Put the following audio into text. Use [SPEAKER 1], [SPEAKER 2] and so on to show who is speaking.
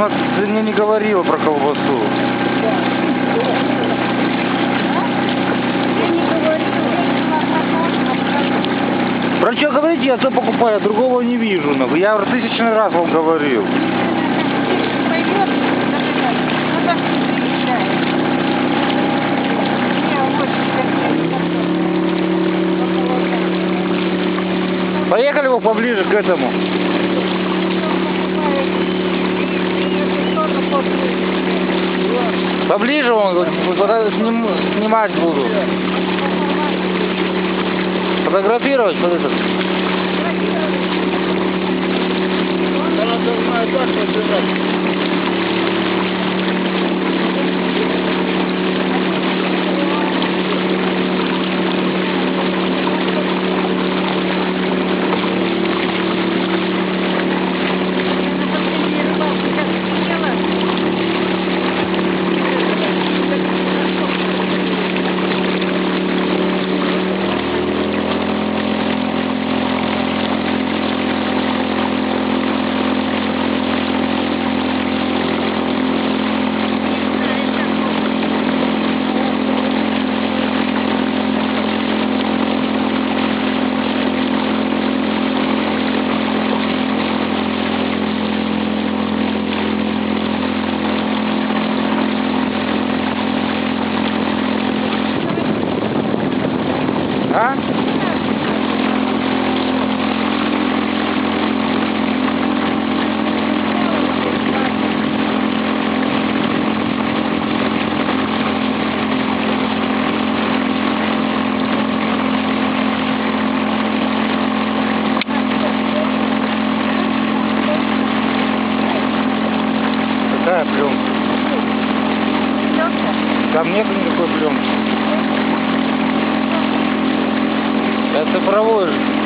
[SPEAKER 1] ты мне не говорила про колбасу. Про что говорите, я все покупаю, другого не вижу. Я уже 1000 раз вам говорил. Поехали его поближе к этому. Поближе он, снимать буду. Фотографировать, подожди. А? Какая пленка? Там нет никакой пленки. Это цифровой же.